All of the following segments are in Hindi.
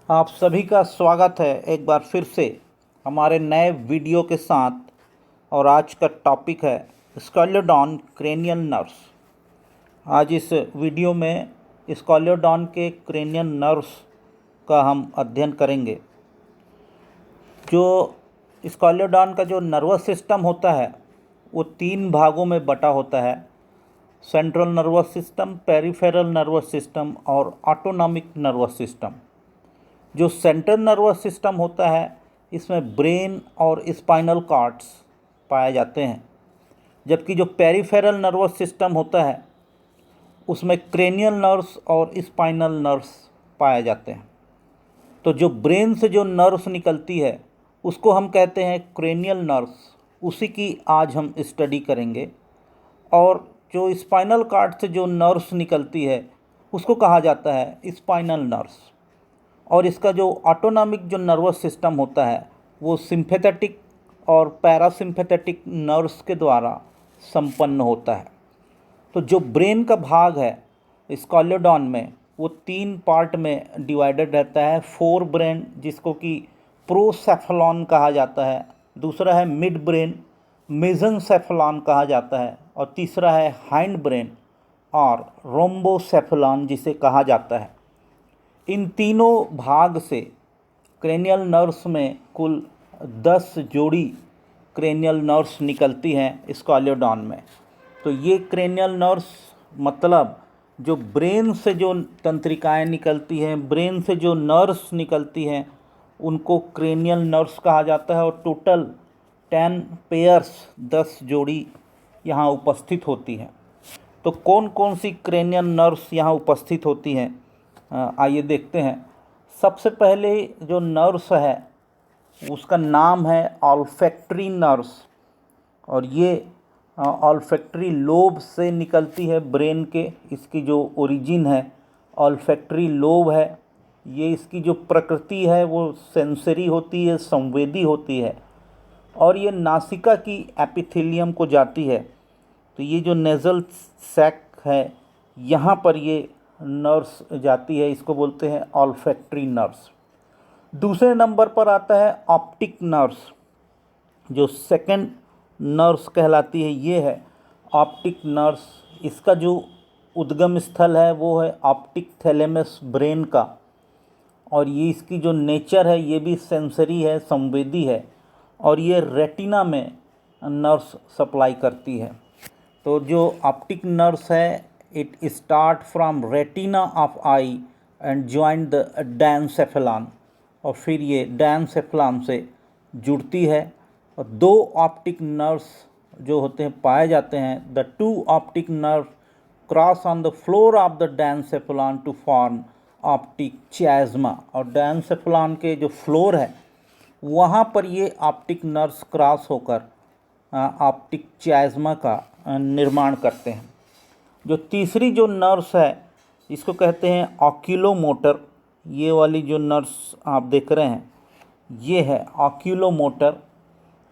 आप सभी का स्वागत है एक बार फिर से हमारे नए वीडियो के साथ। और आज का टॉपिक है स्कॉलियोडॉन क्रेनियल नर्व्स। आज इस वीडियो में स्कॉलियोडॉन के क्रेनियल नर्व्स का हम अध्ययन करेंगे। जो स्कॉलियोडॉन का जो नर्वस सिस्टम होता है वो 3 भागों में बटा होता है: central nervous system, peripheral nervous system और ऑटोनॉमिक नर्वस सिस्टम। जो सेंट्रल नर्वस सिस्टम होता है इसमें ब्रेन और स्पाइनल कॉर्ड्स पाए जाते हैं, जबकि जो पेरिफेरल नर्वस सिस्टम होता है उसमें क्रेनियल नर्व्स और स्पाइनल नर्व्स पाए जाते हैं। तो जो ब्रेन से जो नर्व्स निकलती है उसको हम कहते हैं क्रेनियल नर्व्स, उसी की आज हम स्टडी करेंगे। और जो स्पाइनल कॉर्ड से जो नर्व्स निकलती है उसको कहा जाता है स्पाइनल नर्व्स। और इसका जो ऑटोनॉमिक जो नर्वस सिस्टम होता है वो सिंपैथेटिक और पैरासिम्पैथेटिक नर्व्स के द्वारा संपन्न होता है। तो जो ब्रेन का भाग है स्कॉलियोडॉन में वो 3 पार्ट में डिवाइडेड रहता है। फोर ब्रेन, जिसको कि प्रोसेफलॉन कहा जाता है, दूसरा है मिड ब्रेन, मेसेनसेफलॉन कहा जाता है, और तीसरा है हाइंड ब्रेन और रोम्बोसेफलॉन जिसे कहा जाता है। इन तीनों भाग से क्रेनियल नर्व्स में कुल 10 जोड़ी क्रेनियल नर्व्स निकलती हैं स्कॉलियोडॉन में। तो ये क्रेनियल नर्व्स मतलब जो ब्रेन से जो तंत्रिकाएं निकलती हैं, ब्रेन से जो नर्व्स निकलती हैं, उनको क्रेनियल नर्व्स कहा जाता है। और टोटल 10 पेयर्स 10 जोड़ी यहाँ उपस्थित होती हैं। तो कौन कौन सी क्रेनियल नर्व्स यहाँ उपस्थित होती हैं, आइए देखते हैं। सबसे पहले जो नर्व्स है उसका नाम है ऑल्फैक्टरी नर्व्स, और ये ऑल्फैक्टरी लोब से निकलती है ब्रेन के। इसकी जो ओरिजिन है ऑल्फैक्टरी लोब है। ये इसकी जो प्रकृति है वो सेंसरी होती है, संवेदी होती है, और ये नासिका की एपिथेलियम को जाती है। तो ये जो नेज़ल सैक है यहाँ पर ये नर्व्स जाती है, इसको बोलते हैं ऑल्फैक्टरी नर्व्स। दूसरे नंबर पर आता है ऑप्टिक नर्व्स, जो सेकंड नर्व्स कहलाती है, ये है ऑप्टिक नर्व्स। इसका जो उद्गम स्थल है वो है ऑप्टिक थैलेमस ब्रेन का, और ये इसकी जो नेचर है ये भी सेंसरी है, संवेदी है, और ये रेटिना में नर्व्स सप्लाई करती है। तो जो ऑप्टिक नर्व्स है it start from retina of I and join the diencephalon, और फिर ये डायनसेफेलॉन से जुड़ती है। और 2 ऑप्टिक नर्व्स जो होते हैं पाए जाते हैं। The 2 optic nerve cross on the floor of the diencephalon to form optic chiasma, और डायनसेफेलॉन के जो फ्लोर है वहाँ पर ये ऑप्टिक नर्व्स क्रॉस होकर ऑप्टिक चियाज्मा का निर्माण करते हैं। जो तीसरी जो नर्व्स है इसको कहते हैं ऑक्यूलोमोटर। ये वाली जो नर्व्स आप देख रहे हैं ये है ऑक्यूलोमोटर।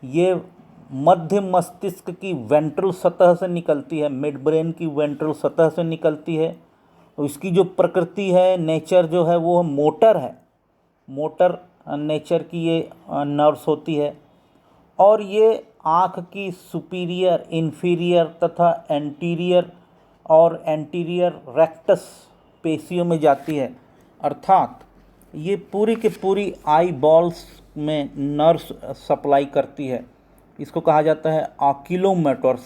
ये मध्य मस्तिष्क की वेंट्रल सतह से निकलती है, मिड ब्रेन की वेंट्रल सतह से निकलती है। और इसकी जो प्रकृति है, नेचर जो है वो मोटर है, मोटर नेचर की ये नर्व्स होती है। और ये आँख की सुपीरियर, इंफीरियर तथा एंटीरियर और एंटीरियर रेक्टस पेशियों में जाती है। अर्थात ये पूरी की पूरी आई बॉल्स में नर्व्स सप्लाई करती है। इसको कहा जाता है ऑक्यूलोमोटर्स,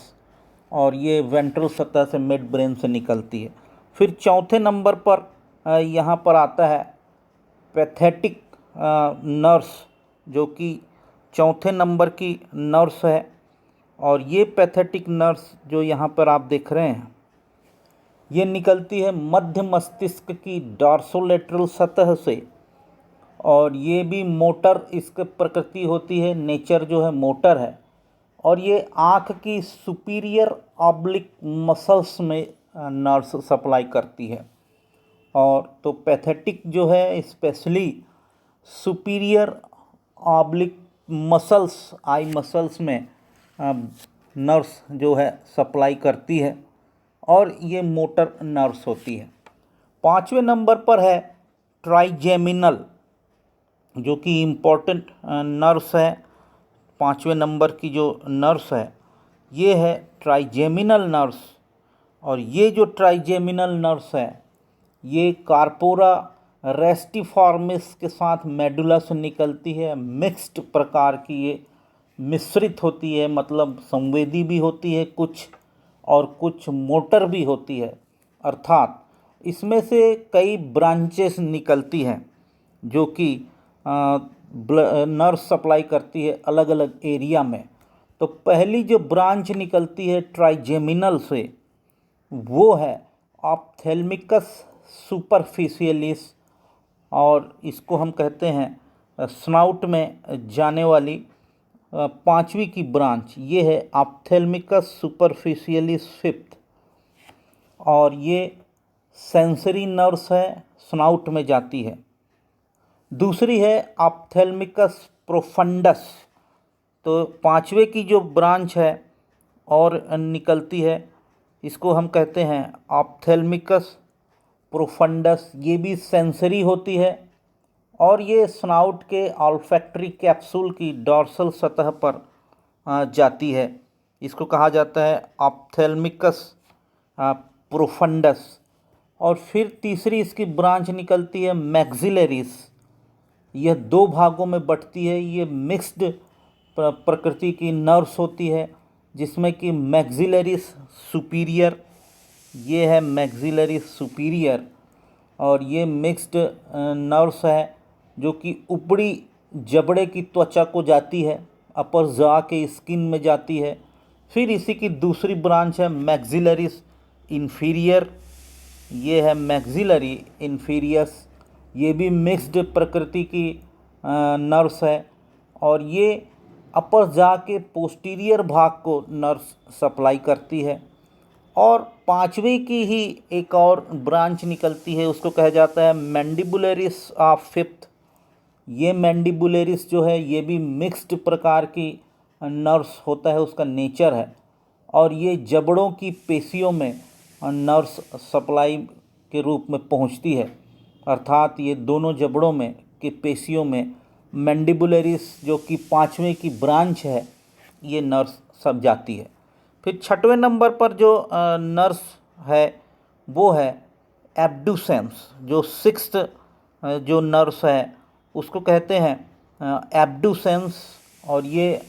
और ये वेंट्रल सतह से मिड ब्रेन से निकलती है। फिर चौथे नंबर पर यहाँ पर आता है पैथेटिक नर्व्स, जो कि चौथे नंबर की नर्व्स है। और ये पैथेटिक नर्व्स जो यहाँ पर आप देख रहे हैं ये निकलती है मध्य मस्तिष्क की डॉर्सोलेटरल सतह से, और ये भी मोटर इसकी प्रकृति होती है, नेचर जो है मोटर है। और ये आँख की सुपीरियर ऑब्लिक मसल्स में नर्व्स सप्लाई करती है। और तो पैथेटिक जो है specially superior oblique muscles, eye muscles में नर्व्स जो है सप्लाई करती है, और ये मोटर नर्व्स होती है। 5वें नंबर पर है ट्राइजेमिनल जो कि इम्पोर्टेंट नर्व्स है, 5वें नंबर की जो नर्व्स है ये है ट्राइजेमिनल नर्व्स। और ये जो ट्राइजेमिनल नर्व्स है ये कार्पोरा रेस्टिफॉर्मिस के साथ मेडुला से निकलती है। मिक्स्ड प्रकार की ये मिश्रित होती है, मतलब संवेदी भी होती है कुछ और कुछ मोटर भी होती है। अर्थात इसमें से कई ब्रांचेस निकलती हैं जो कि नर्व सप्लाई करती है अलग अलग एरिया में। तो पहली जो ब्रांच निकलती है ट्राइजेमिनल से वो है ऑप्थेल्मिकस सुपरफिशियलिस, और इसको हम कहते हैं स्नाउट में जाने वाली 5वीं की ब्रांच ये है ऑप्थेल्मिकस सुपरफिशियलिस 5th। और ये सेंसरी नर्व्स है, स्नाउट में जाती है। दूसरी है ऑप्थेल्मिकस प्रोफंडस, तो 5वें की जो ब्रांच है और निकलती है इसको हम कहते हैं ऑप्थेल्मिकस प्रोफंडस। ये भी सेंसरी होती है और ये स्नाउट के ऑल्फैक्टरी कैप्सूल की डॉर्सल सतह पर जाती है। इसको कहा जाता है ऑप्थेल्मिकस प्रोफंडस। और फिर तीसरी इसकी ब्रांच निकलती है मैक्सिलरीज। यह 2 भागों में बंटती है। ये मिक्स्ड प्रकृति की नर्व्स होती है जिसमें कि मैक्सिलरीज सुपीरियर, ये है मैक्सिलरीज सुपीरियर, और ये मिक्स्ड नर्व्स है जो कि ऊपरी जबड़े की त्वचा को जाती है, अपर जॉ के स्किन में जाती है। फिर इसी की दूसरी ब्रांच है मैक्सिलरीज इन्फीरियर, ये है मैक्सिलरी इन्फीरियस। ये भी मिक्स्ड प्रकृति की नर्व्स है और ये अपर जॉ के पोस्टीरियर भाग को नर्व्स सप्लाई करती है। और 5वीं की ही एक और ब्रांच निकलती है, उसको कहा जाता है मैंडिबुलरिस ऑफ 5th। ये मैंडिबुलरिस जो है ये भी मिक्स्ड प्रकार की नर्व्स होता है, उसका नेचर है। और ये जबड़ों की पेशियों में नर्व्स सप्लाई के रूप में पहुंचती है। अर्थात ये दोनों जबड़ों में के पेशियों में मैंडिबुलरिस जो कि 5वें की ब्रांच है ये नर्व्स सब जाती है। फिर 6वें नंबर पर जो नर्व्स है वो है एब्डुसेंस। जो 6th जो नर्व्स है उसको कहते हैं एब्डुसेंस, और ये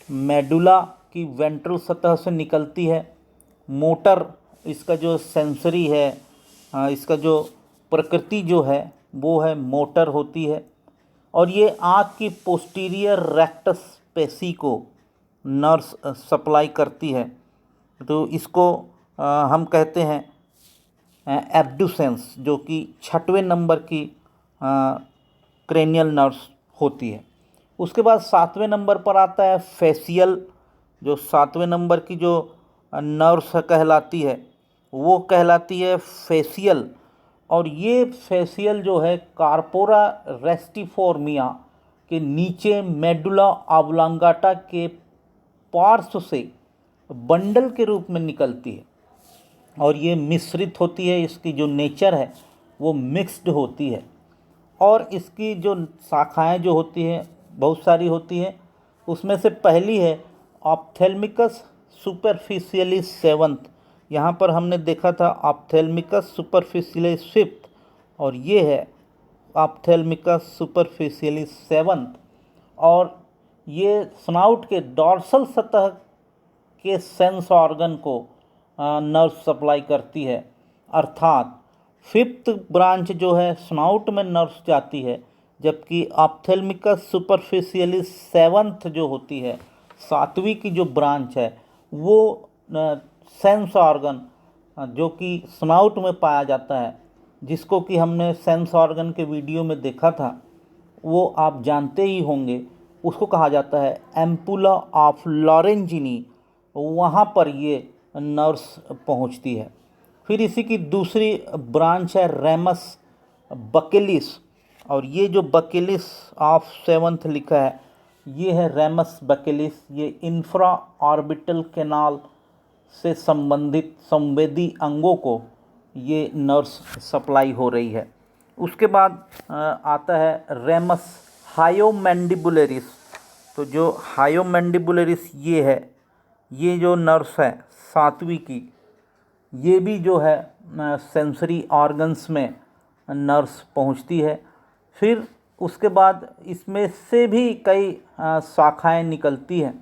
मेडुला की वेंट्रल सतह से निकलती है। मोटर इसका जो सेंसरी है, इसका जो प्रकृति जो है वो है मोटर होती है। और ये आँख की पोस्टीरियर रेक्टस पेशी को नर्व्स सप्लाई करती है। तो इसको हम कहते हैं एब्डुसेंस, जो कि 6वें नंबर की क्रेनियल नर्व्स होती है। उसके बाद 7वें नंबर पर आता है फेशियल। जो 7वें नंबर की जो नर्व्स कहलाती है वो कहलाती है फेशियल। और ये फेशियल जो है कार्पोरा रेस्टिफोर्मिया के नीचे मेडुला ऑब्लांगाटा के पार्श्व से बंडल के रूप में निकलती है और ये मिश्रित होती है। इसकी जो नेचर है वो मिक्स्ड होती है और इसकी जो शाखाएं जो होती हैं बहुत सारी होती हैं। उसमें से पहली है ऑप्थेल्मिकस सुपरफिशियलिस 7th। यहाँ पर हमने देखा था ऑप्थेल्मिकस सुपरफिशियलिस 5th और ये है ऑप्थेल्मिकस सुपरफिशियलिस 7th। और ये स्नाउट के डॉर्सल सतह के सेंस ऑर्गन को नर्व सप्लाई करती है। अर्थात 5th ब्रांच जो है स्नाउट में नर्व्स जाती है, जबकि ऑप्थेल्मिकस सुपरफिशियलिस 7th जो होती है 7वीं की जो ब्रांच है वो सेंस ऑर्गन जो कि स्नाउट में पाया जाता है, जिसको कि हमने सेंस ऑर्गन के वीडियो में देखा था, वो आप जानते ही होंगे। उसको कहा जाता है एम्पुला ऑफ लॉरेंजिनी। वहाँ पर ये नर्व्स पहुँचती है। फिर इसी की दूसरी ब्रांच है रेमस बकेलिस, और ये जो बकेलिस ऑफ 7th लिखा है ये है रेमस बकेलिस। ये इंफ्रा ऑर्बिटल कैनाल से संबंधित संवेदी अंगों को ये नर्व्स सप्लाई हो रही है। उसके बाद आता है रेमस हायोमैंडिबुलरिस। तो जो हायोमैंडिबुलरिस ये है, ये जो नर्व्स है सातवीं की, ये भी जो है सेंसरी ऑर्गन्स में नर्व्स पहुंचती है। फिर उसके बाद इसमें से भी कई शाखाएं निकलती हैं।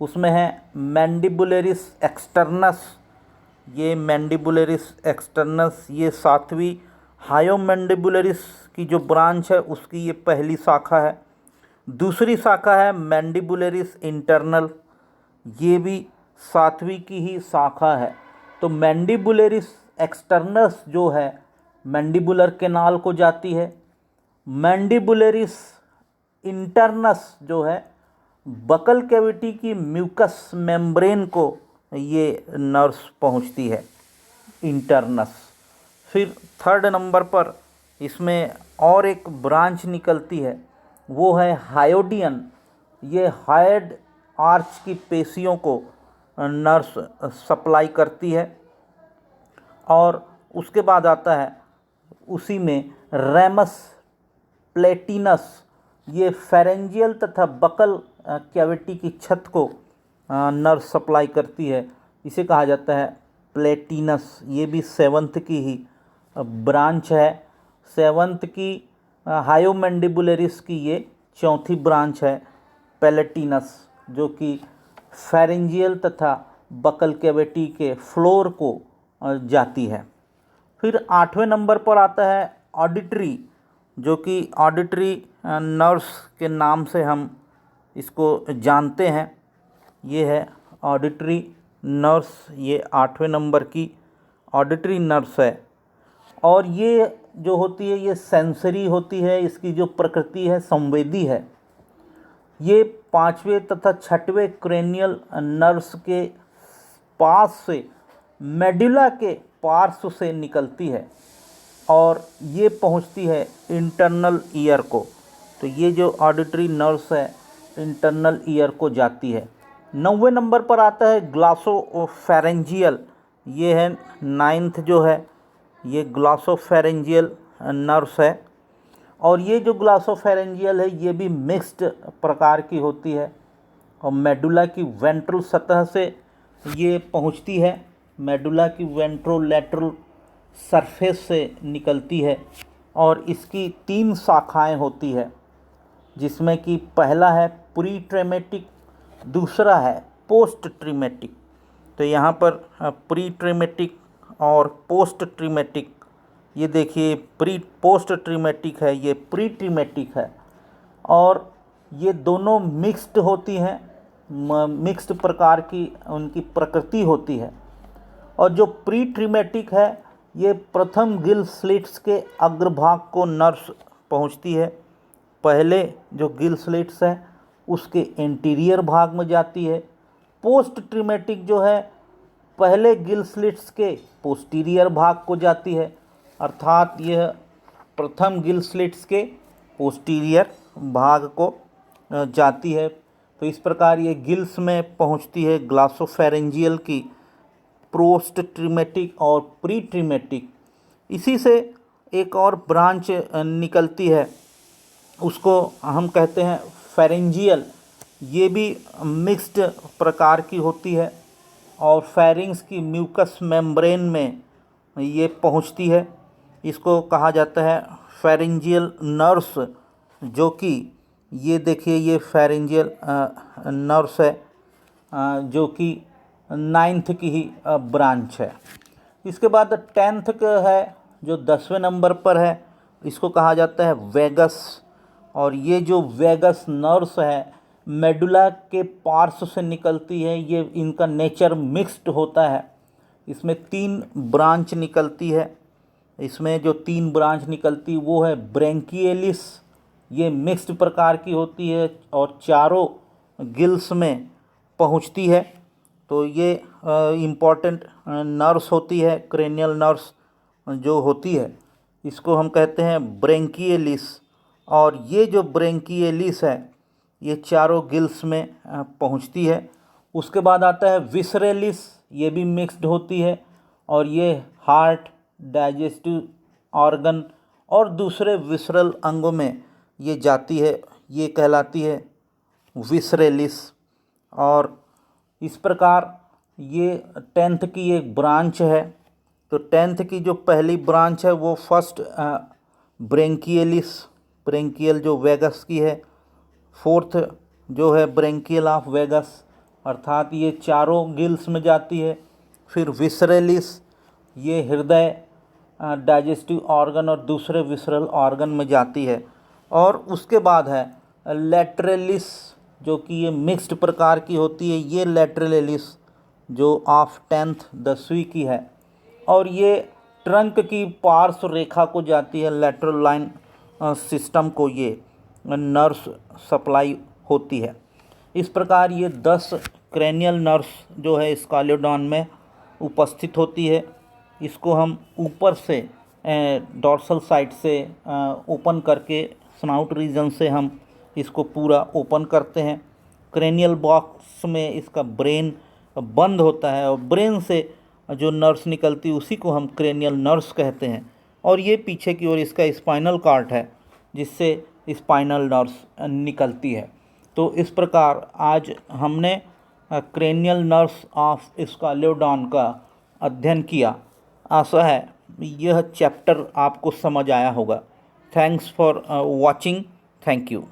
उसमें है मैंडिबुलरिस एक्सटर्नस। ये मैंडिबुलरिस एक्सटर्नस ये सातवीं हायोमैंडिबुलरिस की जो ब्रांच है उसकी ये पहली शाखा है। दूसरी शाखा है मैंडिबुलरिस इंटरनल, ये भी सातवीं की ही शाखा है। तो मैंडिबुलरिस एक्सटर्नस जो है मैंडिबुलर कैनाल को जाती है। मैंडिबुलरिस इंटरनस जो है बकल कैविटी की म्यूकस मेम्ब्रेन को ये नर्व्स पहुंचती है, इंटरनस। फिर थर्ड नंबर पर इसमें और एक ब्रांच निकलती है, वो है हायोडियन। ये हाइड आर्च की पेशियों को नर्व्स सप्लाई करती है। और उसके बाद आता है उसी में रेमस प्लेटिनस। ये फेरेंजियल तथा बकल कैविटी की छत को नर्व सप्लाई करती है, इसे कहा जाता है प्लेटिनस। ये भी सेवंथ की ही ब्रांच है। सेवंथ की हायोमैंडिबुलरिस की ये चौथी ब्रांच है प्लेटिनस, जो कि फेरेंजियल तथा बकल कैविटी के फ्लोर को जाती है। फिर आठवें नंबर पर आता है ऑडिटरी, जो कि ऑडिटरी नर्व्स के नाम से हम इसको जानते हैं। ये है ऑडिटरी नर्व्स, ये आठवें नंबर की ऑडिटरी नर्व्स है। और ये जो होती है ये सेंसरी होती है, इसकी जो प्रकृति है संवेदी है। ये पाँचवें तथा छठवें क्रेनियल नर्व्स के पास से मेडुला के पार्श्व से निकलती है और ये पहुंचती है इंटरनल ईयर को। तो ये जो ऑडिटरी नर्व्स है इंटरनल ईयर को जाती है। 9वें नंबर पर आता है ग्लॉसोफेरेंजियल। ये है नाइन्थ जो है, ये ग्लॉसोफेरेंजियल नर्व्स है। और ये जो ग्लॉसोफेरेंजियल है ये भी मिक्स्ड प्रकार की होती है और मेडुला की वेंट्रल सतह से ये पहुंचती है। मेडुला की वेंट्रोलैटरल सरफेस से निकलती है और इसकी 3 शाखाएं होती है, जिसमें कि पहला है प्री ट्रेमेटिक, दूसरा है पोस्ट ट्रीमेटिक। तो यहाँ पर प्री ट्रीमेटिक और पोस्ट ट्रीमेटिक, ये देखिए पोस्ट ट्रीमेटिक है, ये प्री ट्रीमेटिक है। और ये दोनों मिक्स्ड होती हैं, मिक्स्ड प्रकार की उनकी प्रकृति होती है। और जो प्री ट्रीमेटिक है ये प्रथम गिल स्लिट्स के अग्रभाग को नर्व्स पहुंचती है। पहले जो गिल स्लिट्स है उसके इंटीरियर भाग में जाती है। पोस्ट ट्रीमेटिक जो है पहले गिल स्लिट्स के पोस्टीरियर भाग को जाती है, अर्थात यह प्रथम गिल स्लिट्स के पोस्टीरियर भाग को जाती है। तो इस प्रकार ये गिल्स में पहुंचती है ग्लॉसोफेरेंजियल की पोस्ट ट्रीमेटिक और प्री ट्रीमेटिक। इसी से एक और ब्रांच निकलती है, उसको हम कहते हैं फेरेंजियल। ये भी मिक्स्ड प्रकार की होती है और फेरिंग्स की म्यूकस मेम्ब्रेन में ये पहुंचती है। इसको कहा जाता है फेरेंजियल नर्व्स, जो कि ये देखिए ये फेरेंजियल नर्व्स है, जो कि 9th की ही ब्रांच है। इसके बाद 10th का है जो 10वें नंबर पर है, इसको कहा जाता है वेगस। और ये जो वेगस नर्व्स है मेडुला के पार्श्व से निकलती है। ये इनका नेचर मिक्स्ड होता है। इसमें 3 ब्रांच निकलती है। इसमें जो 3 ब्रांच निकलती वो है ब्रेंकियलिस, ये मिक्स्ड प्रकार की होती है और चारों गिल्स में पहुंचती है। तो ये इम्पॉर्टेंट नर्व्स होती है, क्रेनियल नर्व्स जो होती है, इसको हम कहते हैं ब्रेंकियलिस। और ये जो ब्रेंकियलिस है ये चारों गिल्स में पहुंचती है। उसके बाद आता है विसरेलिस, ये भी मिक्स्ड होती है और ये हार्ट, डाइजेस्टिव ऑर्गन और दूसरे विसरल अंगों में ये जाती है। ये कहलाती है विसरेलिस। और इस प्रकार ये 10th की एक ब्रांच है। तो 10th की जो पहली ब्रांच है वो फर्स्ट ब्रेंकियलिस, ब्रेंकियल जो वेगस की है। 4th जो है ब्रेंकियल ऑफ वेगस, अर्थात ये चारों गिल्स में जाती है। फिर विसरेलिस, ये हृदय, डाइजेस्टिव ऑर्गन और दूसरे विसरल ऑर्गन में जाती है। और उसके बाद है लैटरलिस, जो कि ये मिक्स्ड प्रकार की होती है। ये लैटरलिस जो ऑफ 10th 10वीं की है, और ये ट्रंक की पार्श्व रेखा को जाती है। लैटरल लाइन सिस्टम को ये नर्व्स सप्लाई होती है। इस प्रकार ये 10 क्रेनियल नर्व्स जो है स्कालियोडॉन में उपस्थित होती है। इसको हम ऊपर से डॉर्सल साइड से ओपन करके, स्नाउट रीजन से हम इसको पूरा ओपन करते हैं। क्रेनियल बॉक्स में इसका ब्रेन बंद होता है, और ब्रेन से जो नर्व्स निकलती है उसी को हम क्रेनियल नर्व्स कहते हैं। और ये पीछे की ओर इसका स्पाइनल कॉर्ड है, जिससे स्पाइनल नर्व्स निकलती है। तो इस प्रकार आज हमने क्रेनियल नर्व्स ऑफ स्कालियोडॉन का अध्ययन किया। आशा है यह चैप्टर आपको समझ आया होगा। Thanks for watching. Thank you.